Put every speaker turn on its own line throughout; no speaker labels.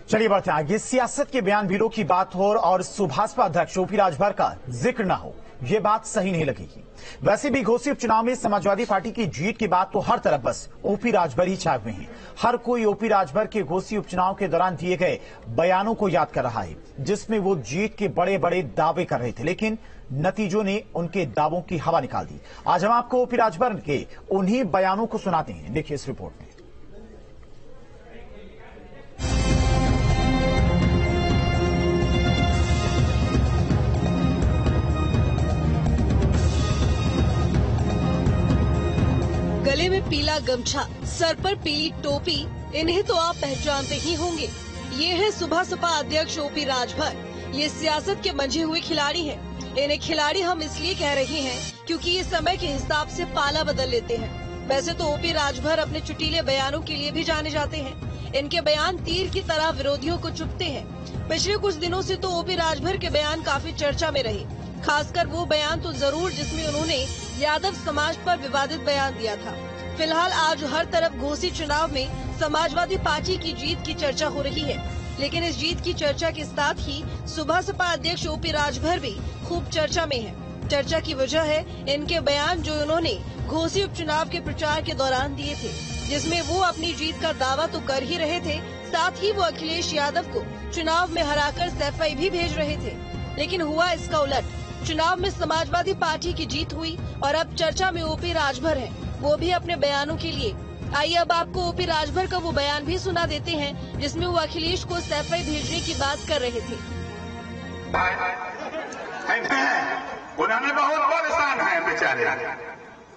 चलिए बढ़ते हैं आगे। सियासत के बयान वीरों की बात हो और सुभाषपा अध्यक्ष ओपी राजभर का जिक्र न हो, ये बात सही नहीं लगेगी। वैसे भी घोसी उपचुनाव में समाजवादी पार्टी की जीत की बात तो हर तरफ बस ओपी राजभर ही छाए हुए हैं। हर कोई ओपी राजभर के घोसी उपचुनाव के दौरान दिए गए बयानों को याद कर रहा है, जिसमें वो जीत के बड़े बड़े दावे कर रहे थे, लेकिन नतीजों ने उनके दावों की हवा निकाल दी। आज हम आपको ओपी राजभर के उन्हीं बयानों को सुनाते हैं, देखिए इस रिपोर्ट में।
गले में पीला गमछा, सर पर पीली टोपी, इन्हें तो आप पहचानते ही होंगे। ये है सुभाषपा अध्यक्ष ओपी राजभर। ये सियासत के मंझे हुए खिलाड़ी हैं। इन्हें खिलाड़ी हम इसलिए कह रहे हैं क्योंकि ये समय के हिसाब से पाला बदल लेते हैं। वैसे तो ओपी राजभर अपने चुटीले बयानों के लिए भी जाने जाते हैं। इनके बयान तीर की तरह विरोधियों को चुभते हैं। पिछले कुछ दिनों से तो ओपी राजभर के बयान काफी चर्चा में रहे, खासकर वो बयान तो जरूर जिसमें उन्होंने यादव समाज पर विवादित बयान दिया था। फिलहाल आज हर तरफ घोसी चुनाव में समाजवादी पार्टी की जीत की चर्चा हो रही है, लेकिन इस जीत की चर्चा के साथ ही सुभाषपा अध्यक्ष ओपी राजभर भी खूब चर्चा में है। चर्चा की वजह है इनके बयान जो उन्होंने घोसी उपचुनाव के प्रचार के दौरान दिए थे, जिसमें वो अपनी जीत का दावा तो कर ही रहे थे, साथ ही वो अखिलेश यादव को चुनाव में हराकर सैफई भी भेज रहे थे। लेकिन हुआ इसका उलट। चुनाव में समाजवादी पार्टी की जीत हुई और अब चर्चा में ओपी राजभर है, वो भी अपने बयानों के लिए। आइए अब आपको ओपी राजभर का वो बयान भी सुना देते हैं, जिसमें वो अखिलेश को सैफई भेजने की बात कर रहे थे।
उन्होंने बहुत परेशान है बेचारे,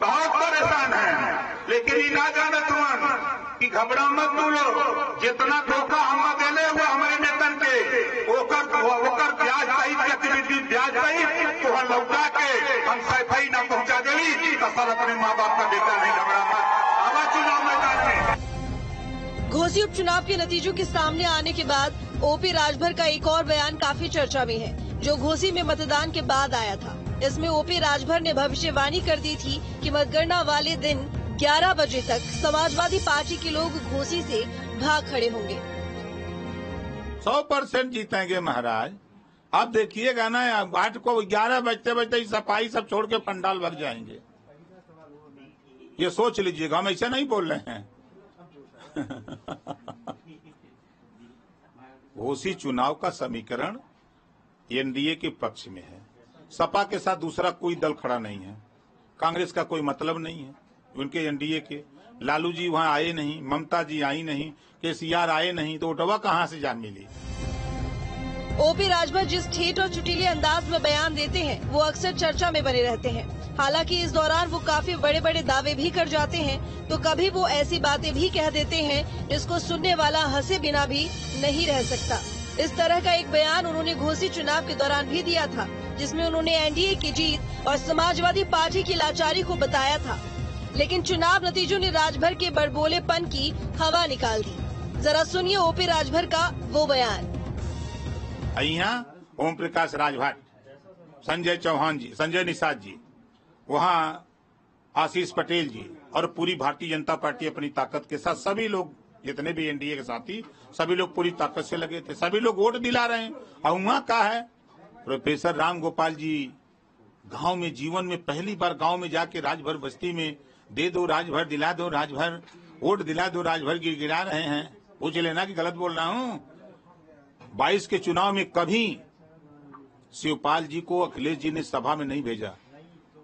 बहुत परेशान है, लेकिन ये ना जाने तुम कि घबरा मत बोलो। जितना धोखा हम देने हुआ हमारे नेतन के ओकर ब्याज सहित गतिविधि ब्याज सहित तो हम लौटा के हम सैफई न पहुंचा देवी तो सर अपने माँ बाप का बेटा नहीं। घबरा मत, आवा चुनाव मैदान में।
घोसी उपचुनाव के नतीजों के सामने आने के बाद ओपी राजभर का एक और बयान काफी चर्चा में है, जो घोसी में मतदान के बाद आया था। इसमें ओपी राजभर ने भविष्यवाणी कर दी थी कि मतगणना वाले दिन 11 बजे तक समाजवादी पार्टी के लोग घोसी से भाग खड़े होंगे।
100% जीतेंगे महाराज। अब देखिएगा ना, आज को 11 बजते बजते ही सफाई सब छोड़ के पंडाल भर जाएंगे। ये सोच लीजिएगा, हम ऐसा नहीं बोल रहे हैं। घोसी चुनाव का समीकरण एनडीए के पक्ष में है। सपा के साथ दूसरा कोई दल खड़ा नहीं है। कांग्रेस का कोई मतलब नहीं है उनके एनडीए के। लालू जी वहां आए नहीं, ममता जी आई नहीं, केसीआर आए नहीं, तो वोटवा कहां से जान मिली।
ओपी राजभर जिस ठेठ और चुटीले अंदाज में बयान देते हैं, वो अक्सर चर्चा में बने रहते हैं। हालांकि इस दौरान वो काफी बड़े बड़े दावे भी कर जाते हैं, तो कभी वो ऐसी बातें भी कह देते हैं जिसको सुनने वाला हंसे बिना भी नहीं रह सकता। इस तरह का एक बयान उन्होंने घोसी चुनाव के दौरान भी दिया था, जिसमें उन्होंने एनडीए की जीत और समाजवादी पार्टी की लाचारी को बताया था। लेकिन चुनाव नतीजों ने राजभर के बड़बोलेपन की हवा निकाल दी। जरा सुनिए ओपी राजभर का वो बयान।
यहाँ ओम प्रकाश राजभर, संजय चौहान जी, संजय निषाद जी, वहाँ आशीष पटेल जी और पूरी भारतीय जनता पार्टी अपनी ताकत के साथ, सभी लोग जितने भी एनडीए के साथी सभी लोग पूरी ताकत से लगे थे। सभी लोग वोट दिला रहे हैं। और वहाँ का है प्रोफेसर राम गोपाल जी गांव में, जीवन में पहली बार गांव में जाके राजभर बस्ती में दे दो राजभर, दिला दो राजभर, वोट दिला दो राजभर गिरा रहे हैं। पूछ लेना कि गलत बोल रहा हूँ। 22 के चुनाव में कभी शिवपाल जी को अखिलेश जी ने सभा में नहीं भेजा,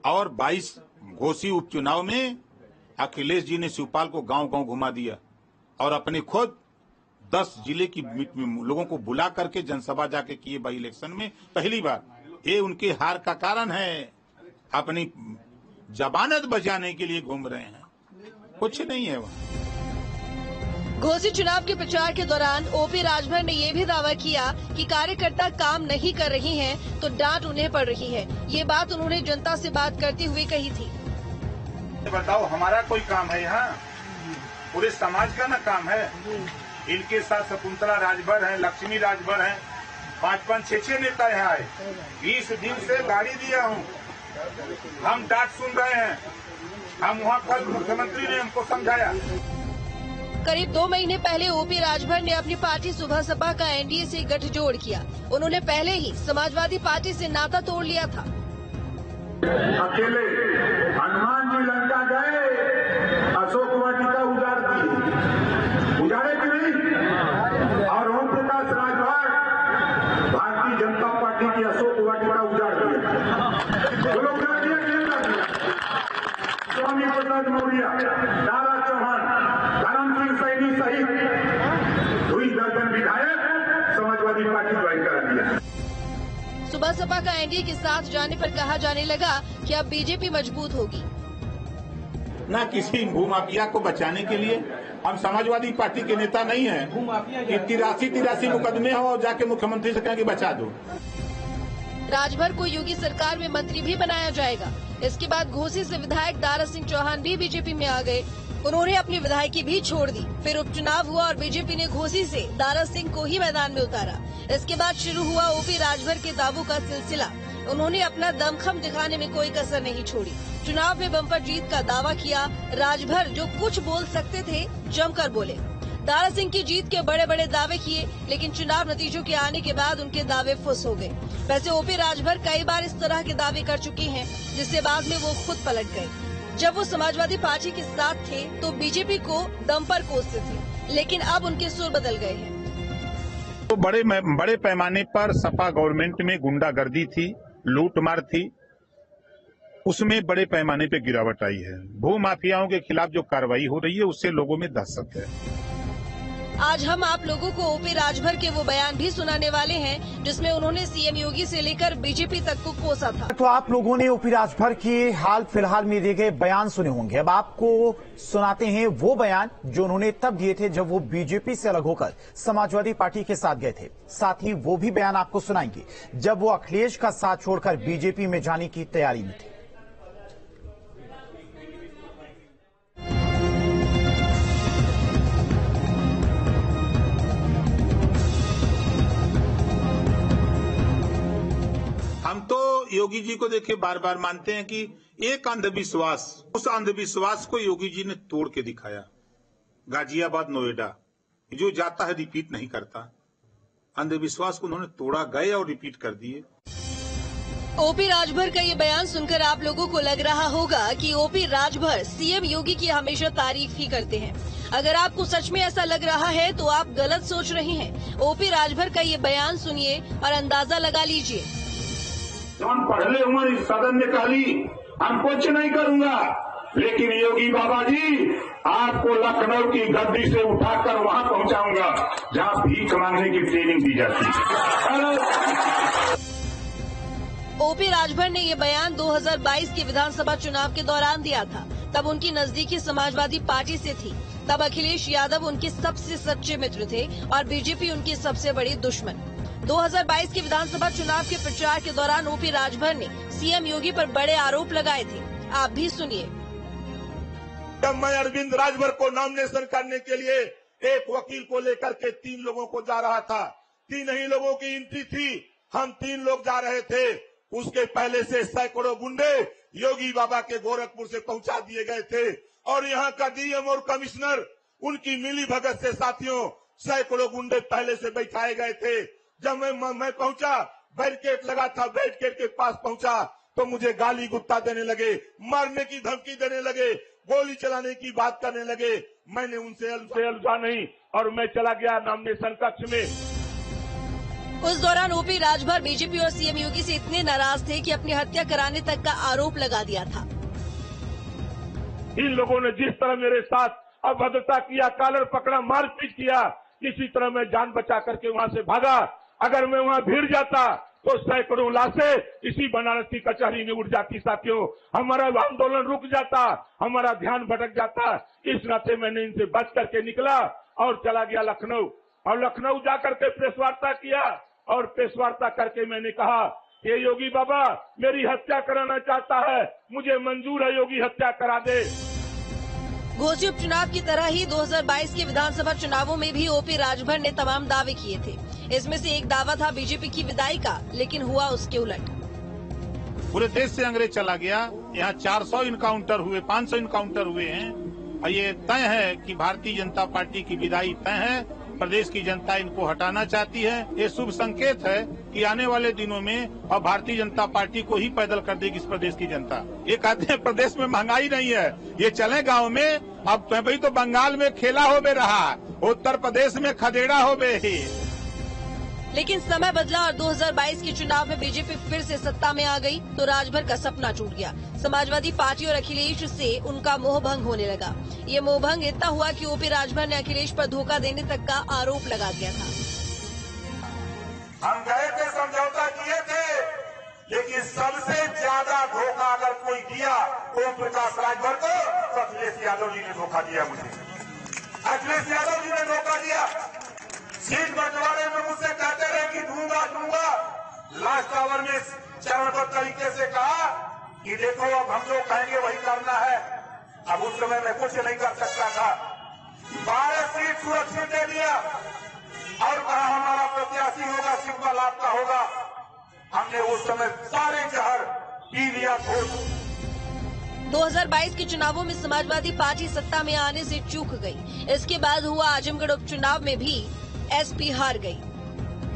और 22 घोसी उपचुनाव में अखिलेश जी ने शिवपाल को गांव गांव घुमा दिया और अपने खुद 10 जिले की लोगों को बुला करके जनसभा जाके किए बाई इलेक्शन में पहली बार। ये उनके हार का कारण है। अपनी जबानत बचाने के लिए घूम रहे हैं, कुछ नहीं है वहाँ।
घोसी चुनाव के प्रचार के दौरान ओपी राजभर ने ये भी दावा किया कि कार्यकर्ता काम नहीं कर रही हैं, तो डांट उन्हें पड़ रही है। ये बात उन्होंने जनता से बात करते हुए कही थी।
बताओ, हमारा कोई काम है यहाँ? पूरे समाज का ना काम है। इनके साथ शकुंतला राजभर है, लक्ष्मी राजभर है, 5-5, 6-6 नेता यहाँ आए। 20 दिन से गाड़ी दिया हूँ, हम डांट सुन रहे हैं। हम वहाँ कल मुख्यमंत्री ने हमको समझाया।
करीब 2 महीने पहले ओपी राजभर ने अपनी पार्टी सुबह सपा का एनडीए से गठजोड़ किया। उन्होंने पहले ही समाजवादी पार्टी से नाता तोड़ लिया था।
अकेले हनुमान जी लंका गए, अशोक वाटिका उजाड़ दी, उजाड़े कि नहीं? और ओम प्रकाश राजभर भारतीय जनता पार्टी की अशोक वाटिका उजाड़ दिया। वो लोग उजाड़ दिया कि नहीं उजाड़ दिया? स्वामी प्रसाद मौर्य, दारा चौहान, धर्म सिंह सैनी सहित 2 दर्जन विधायक समाजवादी पार्टी ज्वाइन करा दिया।
सुबह सपा का एनडीए के साथ जाने पर कहा जाने लगा कि अब बीजेपी मजबूत होगी।
न किसी भूमाफिया को बचाने के लिए हम समाजवादी पार्टी के नेता नहीं हैं कि 83 मुकदमे हो और जाके मुख्यमंत्री से कहें कि बचा दो।
राजभर को योगी सरकार में मंत्री भी बनाया जाएगा। इसके बाद घोसी से विधायक दारा सिंह चौहान भी बीजेपी में आ गए। उन्होंने अपनी विधायकी भी छोड़ दी। फिर उपचुनाव हुआ और बीजेपी ने घोसी से दारा सिंह को ही मैदान में उतारा। इसके बाद शुरू हुआ ओपी राजभर के दावों का सिलसिला। उन्होंने अपना दमखम दिखाने में कोई कसर नहीं छोड़ी। चुनाव में बम्पर जीत का दावा किया। राजभर जो कुछ बोल सकते थे जमकर बोले। दारा सिंह की जीत के बड़े बड़े दावे किए, लेकिन चुनाव नतीजों के आने के बाद उनके दावे फुस हो गए। वैसे ओपी राजभर कई बार इस तरह के दावे कर चुके हैं, जिससे बाद में वो खुद पलट गए। जब वो समाजवादी पार्टी के साथ थे तो बीजेपी को दम पर कोसते थे, लेकिन अब उनके सुर बदल गए हैं।
तो बड़े पैमाने पर सपा गवर्नमेंट में गुंडागर्दी थी, लूटमार थी, उसमें बड़े पैमाने पे गिरावट आई है। भू माफियाओं के खिलाफ जो कार्रवाई हो रही है उससे लोगों में दहशत है।
आज हम आप लोगों को ओपी राजभर के वो बयान भी सुनाने वाले हैं जिसमें उन्होंने सीएम योगी से लेकर बीजेपी तक को कोसा था।
तो आप लोगों ने ओपी राजभर के हाल फिलहाल में दिए गए बयान सुने होंगे। अब आपको सुनाते हैं वो बयान जो उन्होंने तब दिए थे जब वो बीजेपी से अलग होकर समाजवादी पार्टी के साथ गए थे। साथ ही वो भी बयान आपको सुनाएंगे जब वो अखिलेश का साथ छोड़कर बीजेपी में जाने की तैयारी में थे।
हम तो योगी जी को देखे बार बार मानते हैं कि एक अंधविश्वास, उस अंधविश्वास को योगी जी ने तोड़ के दिखाया। गाजियाबाद, नोएडा, जो जाता है रिपीट नहीं करता। अंधविश्वास को उन्होंने तोड़ा, गए और रिपीट कर दिए।
ओपी राजभर का ये बयान सुनकर आप लोगों को लग रहा होगा कि ओपी राजभर सीएम योगी की हमेशा तारीफ ही करते हैं। अगर आपको सच में ऐसा लग रहा है तो आप गलत सोच रहे हैं। ओपी राजभर का ये बयान सुनिए और अंदाजा लगा लीजिए।
हम पढ़ले हुए इस सदन ने कहली हम कुछ नहीं करूंगा, लेकिन योगी बाबा जी आपको लखनऊ की गद्दी से उठाकर वहां पहुंचाऊंगा जहां भीख मांगने की ट्रेनिंग दी जाती है।
ओपी राजभर ने ये बयान 2022 के विधानसभा चुनाव के दौरान दिया था। तब उनकी नजदीकी समाजवादी पार्टी से थी। तब अखिलेश यादव उनके सबसे सच्चे मित्र थे और बीजेपी उनकी सबसे बड़ी दुश्मन। 2022 के विधानसभा चुनाव के प्रचार के दौरान ओपी राजभर ने सीएम योगी पर बड़े आरोप लगाए थे। आप भी सुनिए।
जब मैं अरविंद राजभर को नॉमिनेशन करने के लिए एक वकील को लेकर के 3 लोगों को जा रहा था, 3 ही लोगों की एंट्री थी, हम 3 लोग जा रहे थे। उसके पहले से सैकड़ों गुंडे योगी बाबा के गोरखपुर से पहुंचा दिए गए थे और यहाँ का डीएम और कमिश्नर उनकी मिली भगत से साथियों सैकड़ों गुंडे पहले से बैठाए गए थे। जब मैं पहुंचा, बैरिकेड लगा था, बैरिकेड के पास पहुंचा तो मुझे गाली गुत्ता देने लगे, मारने की धमकी देने लगे, गोली चलाने की बात करने लगे। मैंने उनसे अलझा नहीं और मैं चला गया नॉमिनेशन कक्ष में।
उस दौरान ओपी राजभर बीजेपी और सीएम योगी से इतने नाराज थे कि अपनी हत्या कराने तक का आरोप लगा दिया था।
इन लोगों ने जिस तरह मेरे साथ अभद्रता किया, कॉलर पकड़ा, मारपीट किया, किसी तरह मैं जान बचा करके वहां से भागा। अगर मैं वहां भिड़ जाता तो सैकड़ों लाशें इसी बनारस की कचहरी में उड़ जाती। साथियों, हमारा आंदोलन रुक जाता, हमारा ध्यान भटक जाता। इस नाते मैंने इनसे बच करके निकला और चला गया लखनऊ और लखनऊ जाकर के प्रेस वार्ता किया और प्रेस वार्ता करके मैंने कहा ये योगी बाबा मेरी हत्या कराना चाहता है, मुझे मंजूर है, योगी हत्या करा दे।
घोसी उपचुनाव की तरह ही 2022 के विधानसभा चुनावों में भी ओपी राजभर ने तमाम दावे किए थे। इसमें से एक दावा था बीजेपी की विदाई का, लेकिन हुआ उसके उलट।
पूरे देश से अंग्रेज चला गया। यहाँ 400 इनकाउंटर हुए, 500 इनकाउंटर हुए हैं। और ये तय है कि भारतीय जनता पार्टी की विदाई तय है। प्रदेश की जनता इनको हटाना चाहती है। ये शुभ संकेत है कि आने वाले दिनों में अब भारतीय जनता पार्टी को ही पैदल कर देगी इस प्रदेश की जनता। ये कहते हैं प्रदेश में महंगाई नहीं है, ये चले गांव में। अब भाई तो बंगाल में खेला हो बे रहा, उत्तर प्रदेश में खदेड़ा हो बे ही।
लेकिन समय बदला और 2022 के चुनाव में बीजेपी फिर से सत्ता में आ गई तो राजभर का सपना टूट गया। समाजवादी पार्टी और अखिलेश से उनका मोहभंग होने लगा। ये मोहभंग इतना हुआ कि ओपी राजभर ने अखिलेश पर धोखा देने तक का आरोप लगा दिया था।
हम गए थे, समझौता किए थे, लेकिन सबसे ज्यादा धोखा अगर कोई दिया ओम प्रकाश राजभर को तो अखिलेश यादव जी ने धोखा दिया। मुझे अखिलेश यादव जी ने धोखा दिया। सीट बंटवारे में मुझसे कहते रहे कि दूंगा। लास्ट आवर में चरणबद्ध तरीके से कहा कि देखो अब हम लोग कहेंगे वही करना है। अब उस समय मैं कुछ नहीं कर सकता था। 12 सीट सुरक्षित दे दिया और कहा हमारा प्रत्याशी होगा, सिंबल आपका होगा। हमने उस समय सारे जहर पी लिया।
2022 के चुनावों में समाजवादी पार्टी सत्ता में आने से चूक गई। इसके बाद हुआ आजमगढ़ उपचुनाव में भी एसपी हार गई।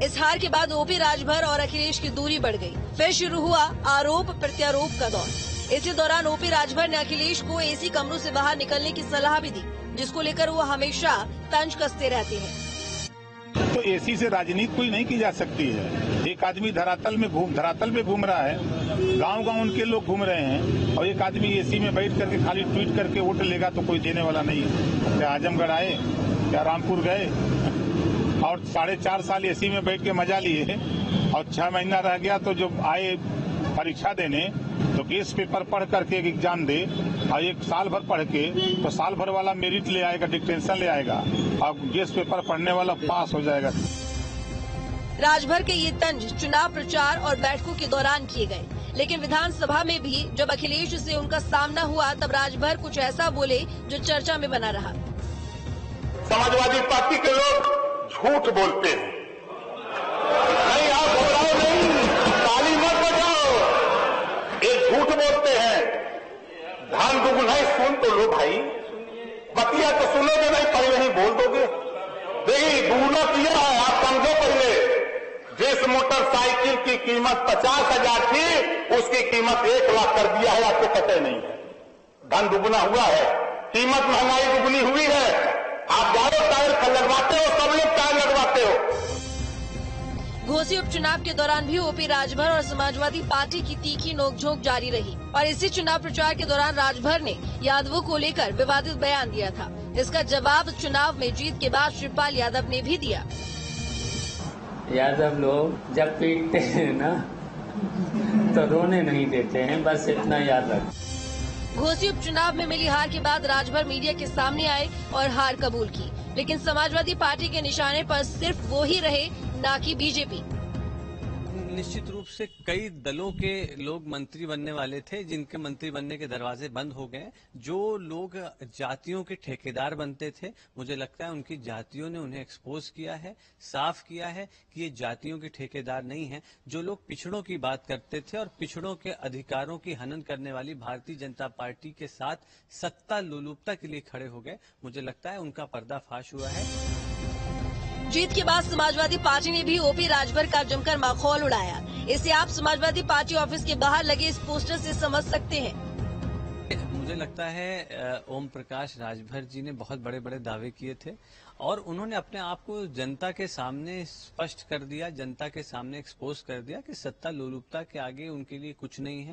इस हार के बाद ओपी राजभर और अखिलेश की दूरी बढ़ गई। फिर शुरू हुआ आरोप प्रत्यारोप का दौर। इसी दौरान ओपी राजभर ने अखिलेश को एसी कमरों से बाहर निकलने की सलाह भी दी, जिसको लेकर वो हमेशा तंज कसते रहते हैं।
तो एसी से राजनीति कोई नहीं की जा सकती है। एक आदमी धरातल में घूम रहा है, गांव उनके लोग घूम रहे हैं, और एक आदमी एसी में बैठ करके खाली ट्वीट करके वोट लेगा तो कोई देने वाला नहीं है। क्या आजमगढ़ आए, क्या रामपुर गए और 4.5 साल एसी में बैठ के मजा लिए, और 6 महीना रह गया तो जब आए परीक्षा देने तो गेस्ट पेपर पढ़ करके एक एग्जाम दे, और 1 साल भर पढ़ के तो साल भर वाला मेरिट ले आएगा, डिक्टेंशन ले आएगा, और गेस्ट पेपर पढ़ने वाला पास हो जाएगा।
राजभर के ये तंज चुनाव प्रचार और बैठकों के दौरान किए गए, लेकिन विधानसभा में भी जब अखिलेश से उनका सामना हुआ तब राजभर कुछ ऐसा बोले जो चर्चा में बना रहा।
समाजवादी पार्टी के लोग झूठ बोलते हैं। नहीं, आप घबराओ नहीं, ताली मत बजाओ। एक झूठ बोलते हैं, धान दुगुना सुन तो लो भाई, बतिया तो सुनोगे नहीं, पहले ही बोल दोगे। देखिए दुगुना किया है, आप समझो। पहले जिस मोटरसाइकिल की कीमत 50,000 थी उसकी कीमत 1 लाख कर दिया है, आपको पता नहीं है। धन दुगुना हुआ है, कीमत महंगाई दुगुनी हुई है। आप जाओ टायर लगवाते हो, सब लोग टायर लगवाते हो।
घोसी उपचुनाव के दौरान भी ओपी राजभर और समाजवादी पार्टी की तीखी नोकझोंक जारी रही, और इसी चुनाव प्रचार के दौरान राजभर ने यादवों को लेकर विवादित बयान दिया था। इसका जवाब चुनाव में जीत के बाद शिवपाल यादव ने भी दिया।
यादव लोग जब पीटते हैं ना तो रोने नहीं देते हैं, बस इतना याद रख।
घोसी उपचुनाव में मिली हार के बाद राजभर मीडिया के सामने आए और हार कबूल की, लेकिन समाजवादी पार्टी के निशाने पर सिर्फ वो ही रहे, ना कि बीजेपी।
निश्चित रूप से कई दलों के लोग मंत्री बनने वाले थे, जिनके मंत्री बनने के दरवाजे बंद हो गए। जो लोग जातियों के ठेकेदार बनते थे, मुझे लगता है उनकी जातियों ने उन्हें एक्सपोज किया है, साफ किया है कि ये जातियों के ठेकेदार नहीं हैं। जो लोग पिछड़ों की बात करते थे और पिछड़ों के अधिकारों की हनन करने वाली भारतीय जनता पार्टी के साथ सत्ता लोलुपता के लिए खड़े हो गए, मुझे लगता है उनका पर्दाफाश हुआ है।
जीत के बाद समाजवादी पार्टी ने भी ओपी राजभर का जमकर माखौल उड़ाया। इसे आप समाजवादी पार्टी ऑफिस के बाहर लगे इस पोस्टर से समझ सकते हैं।
मुझे लगता है ओम प्रकाश राजभर जी ने बहुत बड़े बड़े दावे किए थे, और उन्होंने अपने आप को जनता के सामने स्पष्ट कर दिया, जनता के सामने एक्सपोज कर दिया कि सत्ता लोलुपता के आगे उनके लिए कुछ नहीं है।